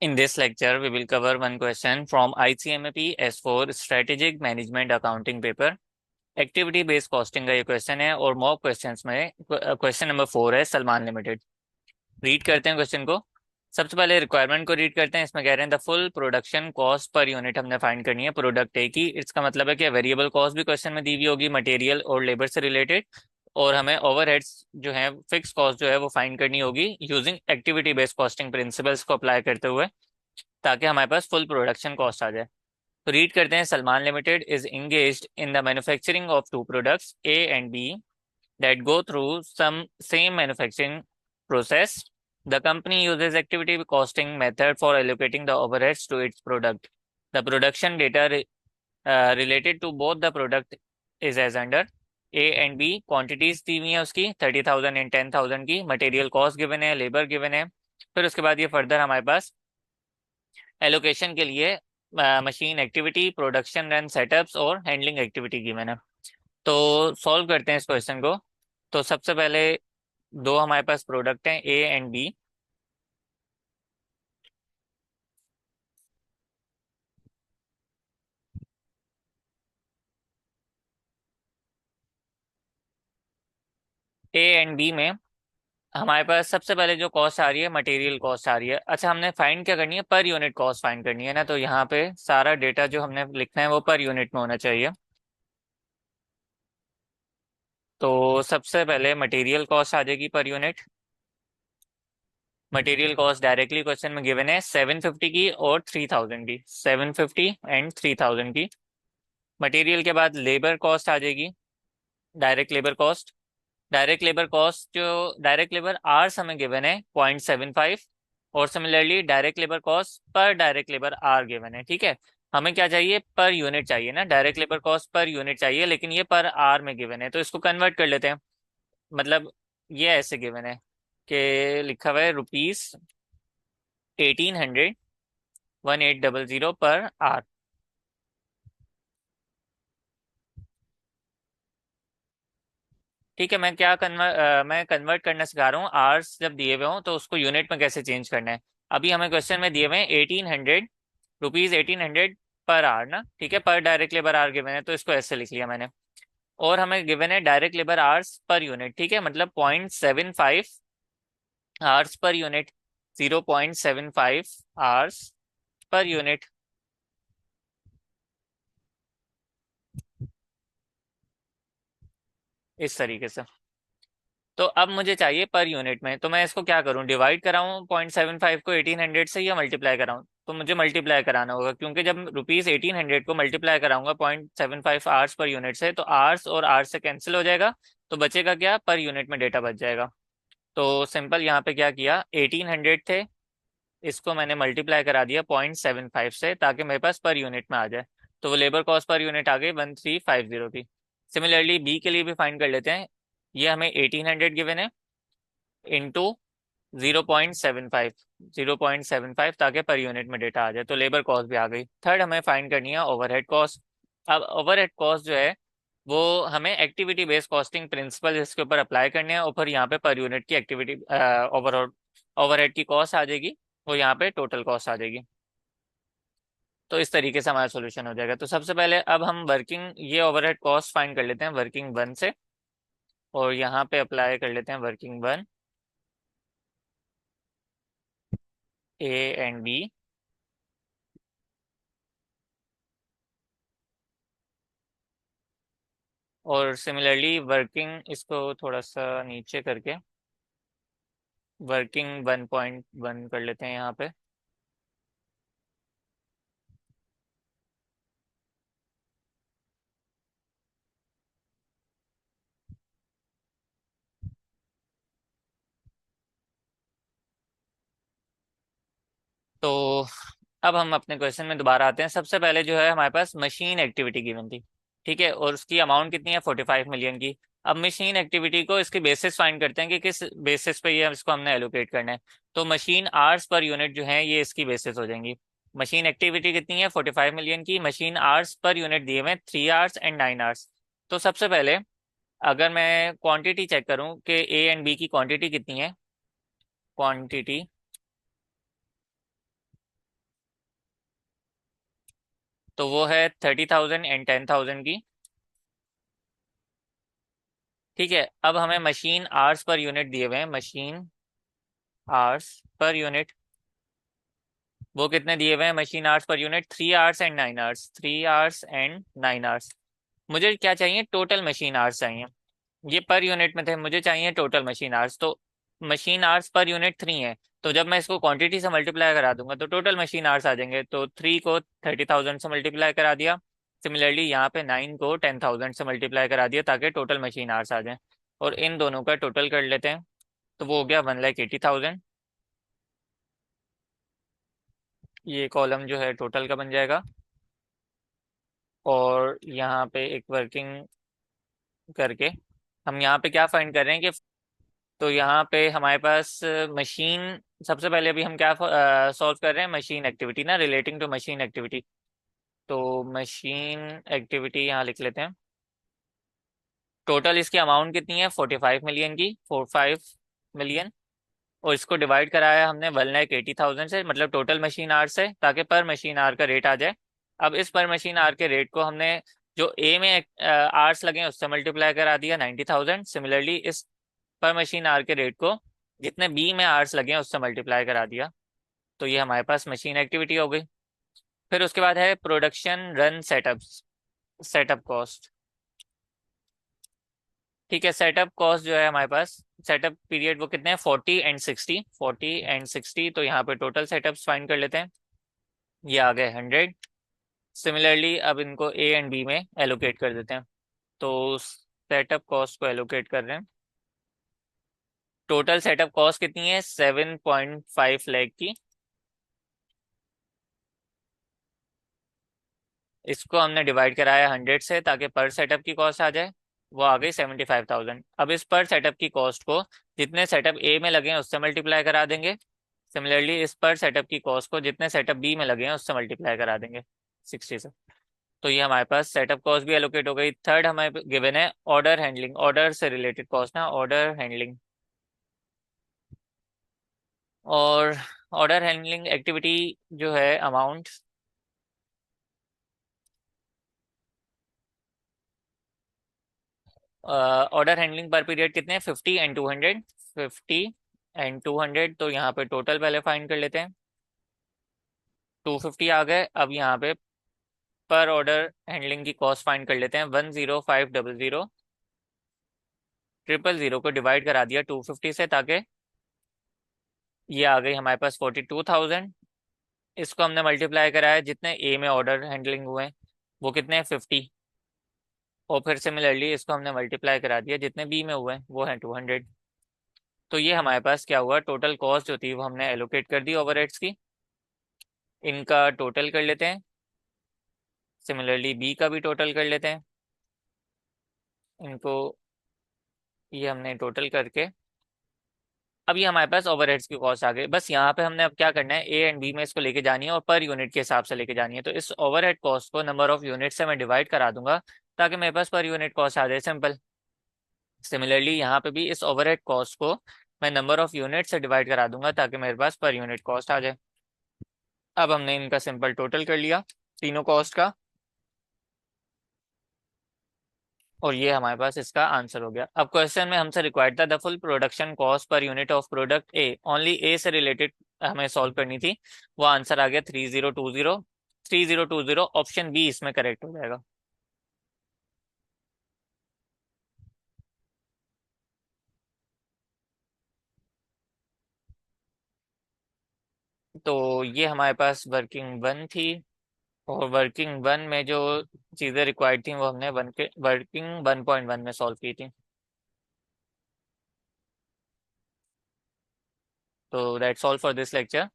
In this lecture, we will cover one question from ICMAP S4 Strategic Management Accounting paper. Activity based costing का ये question है और mock questions में question number 4 है Salman limited. Read करते हैं question को। सबसे पहले रिक्वायरमेंट को रीड करते हैं। इसमें कह रहे हैं the full production cost per unit हमने फाइंड करनी है प्रोडक्ट ए की। इसका मतलब है कि वेरिएबल कॉस्ट भी क्वेश्चन में दी हुई होगी मटेरियल और लेबर से रिलेटेड, और हमें ओवरहेड्स जो है फिक्स कॉस्ट जो है वो फाइंड करनी होगी using activity based costing principles को अप्लाई करते हुए, ताकि हमारे पास फुल प्रोडक्शन कॉस्ट आ जाए। तो रीड करते हैं। Salman limited is engaged in the manufacturing of two products A and B that go through some same manufacturing process. The company uses activity costing method for allocating the overheads to its product. The production data related to both the product is as under. A and B quantities दी हुई है उसकी 30,000 and 10,000 की, material cost given है, labour given है। फिर उसके बाद ये फर्दर हमारे पास एलोकेशन के लिए machine activity, production run setups और हैंडलिंग एक्टिविटी गिवन है। तो सॉल्व करते हैं इस क्वेश्चन को। तो सबसे पहले दो हमारे पास प्रोडक्ट हैं A and B. A and B में हमारे पास सबसे पहले जो कॉस्ट आ रही है मटेरियल कॉस्ट आ रही है। अच्छा, हमने फाइंड क्या करनी है? पर यूनिट कॉस्ट फाइंड करनी है ना। तो यहाँ पे सारा डेटा जो हमने लिखना है वो पर यूनिट में होना चाहिए। तो सबसे पहले मटेरियल कॉस्ट आ जाएगी per unit. Material cost directly question में गिवन है 750 की और 3000 की, 750 एंड 3000 की। मटेरियल के बाद लेबर कॉस्ट आ जाएगी, direct labour cost. Direct labour cost जो डायरेक्ट लेबर आवर्स हमें गिवन है 0.75, और similarly direct labour cost per direct labour are given है। ठीक है, हमें क्या चाहिए? पर यूनिट चाहिए ना। Direct labour cost per unit चाहिए, लेकिन ये पर आर में गिवन है, तो इसको कन्वर्ट कर लेते हैं। मतलब ये ऐसे गिवन है कि लिखा हुआ है ₹1800 1800 पर आर। ठीक है, मैं कन्वर्ट करना सिखा रहा हूँ। आवर्स जब दिए हुए हों तो उसको यूनिट में कैसे चेंज करना है। अभी हमें क्वेश्चन में दिए हुए हैं 1800 रुपीज, 1800 पर आवर ना। ठीक है, पर डायरेक्ट लेबर आवर गिवन है तो इसको ऐसे लिख लिया मैंने। और हमें गिवन है direct labour hours per unit. ठीक है, मतलब 0.75 hours per unit, 0.75 hours per unit. इस तरीके से। तो अब मुझे चाहिए पर यूनिट में, तो मैं इसको क्या करूं? डिवाइड कराऊं 0.75 को 1800 से या मल्टीप्लाई कराऊं? तो मुझे मल्टीप्लाई कराना होगा, क्योंकि जब रुपीज 1800 को मल्टीप्लाई कराऊंगा 0.75 आवर्स पर यूनिट से, तो आवर्स और आवर्स से कैंसिल हो जाएगा, तो बचेगा क्या? पर यूनिट में डेटा बच जाएगा। तो सिंपल यहाँ पे क्या किया, 1800 थे, इसको मैंने मल्टीप्लाई करा दिया 0.75 से, ताकि मेरे पास पर यूनिट में आ जाए। तो वो लेबर कॉस्ट पर यूनिट आ गई 1350 की। सिमिलरली बी के लिए भी फाइंड कर लेते हैं। ये हमें 1800 गिवन है इंटू 0.75, 0.75, ताकि पर यूनिट में डेटा आ जाए। तो लेबर कॉस्ट भी आ गई। थर्ड हमें फाइंड करनी है ओवरहेड कॉस्ट। अब ओवरहेड कॉस्ट जो है वो हमें एक्टिविटी बेस्ड कॉस्टिंग प्रिंसिपल इसके ऊपर अप्लाई करने हैं, और फिर यहाँ पे पर यूनिट की एक्टिविटी ओवरऑल ओवरहेड की कॉस्ट आ जाएगी, वो यहाँ पे टोटल कॉस्ट आ जाएगी। तो इस तरीके से हमारा सोल्यूशन हो जाएगा। तो सबसे पहले अब हम वर्किंग ये ओवरहेड कॉस्ट फाइंड कर लेते हैं वर्किंग वन से, और यहाँ पे अप्लाई कर लेते हैं working one A and B. और सिमिलरली वर्किंग, इसको थोड़ा सा नीचे करके वर्किंग 1.1 कर लेते हैं यहाँ पे। तो अब हम अपने क्वेश्चन में दोबारा आते हैं। सबसे पहले जो है हमारे पास मशीन एक्टिविटी गिवन थी। ठीक है, और उसकी अमाउंट कितनी है? 45 मिलियन की। अब मशीन एक्टिविटी को इसके बेसिस फाइंड करते हैं कि किस बेसिस पे ये इसको हमने एलोकेट करना है। तो मशीन आवर्स पर यूनिट जो है ये इसकी बेसिस हो जाएंगी। मशीन एक्टिविटी कितनी है? 45 मिलियन की। मशीन आवर्स पर यूनिट दिए हुए 3 आवर्स एंड 9 आवर्स। तो सबसे पहले अगर मैं क्वांटिटी चेक करूं कि ए एंड बी की क्वांटिटी कितनी है, क्वांटिटी तो वो है 30,000 एंड 10,000 की। ठीक है, अब हमें मशीन आवर्स पर यूनिट दिए हुए हैं, मशीन आवर्स पर यूनिट। वो कितने दिए हुए हैं machine hours per unit? 3 hours and 9 hours, 3 hours and 9 hours. मुझे क्या चाहिए? टोटल मशीन आवर्स चाहिए। ये पर यूनिट में थे, मुझे चाहिए टोटल मशीन आवर्स। तो मशीन आवर्स पर यूनिट 3 है, तो जब मैं इसको क्वांटिटी से मल्टीप्लाई करा दूंगा तो टोटल मशीन आवर्स आ जाएंगे। तो 3 को 30,000 से मल्टीप्लाई करा दिया। सिमिलरली यहाँ पे 9 को 10,000 से मल्टीप्लाई करा दिया ताकि टोटल मशीन आवर्स आ जाए। और इन दोनों का टोटल कर लेते हैं, तो वो हो गया 1,80,000। ये कॉलम जो है टोटल का बन जाएगा। और यहाँ पे एक वर्किंग करके हम यहाँ पे क्या फाइंड कर रहे हैं कि, तो यहाँ पे हमारे पास मशीन, सबसे पहले अभी हम क्या सॉल्व कर रहे हैं? मशीन एक्टिविटी ना, रिलेटिंग टू मशीन एक्टिविटी। तो मशीन एक्टिविटी यहाँ लिख लेते हैं। टोटल इसकी अमाउंट कितनी है? 45 मिलियन की, 45 मिलियन। और इसको डिवाइड कराया हमने 1,80,000 से, मतलब टोटल मशीन आवर से, ताकि पर मशीन आवर का रेट आ जाए। अब इस पर मशीन आवर के रेट को हमने जो ए में आवर्स लगे हैं उससे मल्टीप्लाई करा दिया 90,000। सिमिलरली इस पर मशीन आवर के रेट को जितने बी में आवर्स लगे हैं उससे मल्टीप्लाई करा दिया। तो ये हमारे पास मशीन एक्टिविटी हो गई। फिर उसके बाद है production run setup, setup cost. ठीक है, सेटअप कॉस्ट जो है हमारे पास, सेटअप पीरियड वो कितने हैं? 40 एंड 60, 40 एंड 60। तो यहाँ पे टोटल सेटअप्स फाइंड कर लेते हैं। ये आ गए 100। सिमिलरली अब इनको ए एंड बी में एलोकेट कर देते हैं। तो सेटअप कॉस्ट को एलोकेट कर रहे हैं। टोटल सेटअप कॉस्ट कितनी है? 7.5 लाख की। इसको हमने डिवाइड कराया 100 से ताकि पर सेटअप की कॉस्ट आ जाए। वो आ गई 75,000। अब इस पर सेटअप की कॉस्ट को जितने सेटअप ए में लगे हैं उससे मल्टीप्लाई करा देंगे। सिमिलरली इस पर सेटअप की कॉस्ट को जितने सेटअप बी में लगे हैं उससे मल्टीप्लाई करा देंगे 60 से। तो ये हमारे पास सेटअप कॉस्ट भी एलोकेट हो गई। थर्ड हमें गिवन है ऑर्डर हैंडलिंग, ऑर्डर से रिलेटेड कॉस्ट ना, ऑर्डर हैंडलिंग। और ऑर्डर हैंडलिंग एक्टिविटी जो है अमाउंट, ऑर्डर हैंडलिंग पर पीरियड कितने हैं? 50 एंड 200, 50 एंड 200। तो यहाँ पे टोटल पहले फाइंड कर लेते हैं। 250 आ गए। अब यहाँ पे पर ऑर्डर हैंडलिंग की कॉस्ट फाइंड कर लेते हैं। 10500 000 को डिवाइड करा दिया 250 से, ताकि ये आ गई हमारे पास 42,000। इसको हमने मल्टीप्लाई कराया जितने ए में ऑर्डर हैंडलिंग हुए हैं वो कितने हैं? 50। और फिर सिमिलरली इसको हमने मल्टीप्लाई करा दिया जितने बी में हुए हैं वो हैं 200। तो ये हमारे पास क्या हुआ? टोटल कॉस्ट जो थी वो हमने एलोकेट कर दी ओवरहेड्स की। इनका टोटल कर लेते हैं। सिमिलरली बी का भी टोटल कर लेते हैं। इनको, ये हमने टोटल करके, अब ये हमारे पास ओवरहेड्स की कॉस्ट आ गई। बस यहाँ पे हमने अब क्या करना है, ए एंड बी में इसको लेके जानी है और पर यूनिट के हिसाब से लेके जानी है। तो इस ओवरहेड कॉस्ट को नंबर ऑफ यूनिट से मैं डिवाइड करा दूंगा ताकि मेरे पास पर यूनिट कॉस्ट आ जाए, सिंपल। सिमिलरली यहाँ पे भी इस ओवरहेड कॉस्ट को मैं नंबर ऑफ यूनिट से डिवाइड करा दूंगा ताकि मेरे पास पर यूनिट कॉस्ट आ जाए। अब हमने इनका सिंपल टोटल कर लिया तीनों कॉस्ट का, और ये हमारे पास इसका आंसर हो गया। अब क्वेश्चन में हमसे रिक्वायर्ड था the full production cost per unit of product A, only A से रिलेटेड हमें सॉल्व करनी थी। वो आंसर आ गया 3020। 3020 ऑप्शन बी इसमें करेक्ट हो जाएगा। तो ये हमारे पास वर्किंग वन थी, और वर्किंग वन में जो चीज़ें रिक्वायर्ड थी वो हमने वर्किंग 1.1 में सॉल्व की थी। तो that's all for this lecture.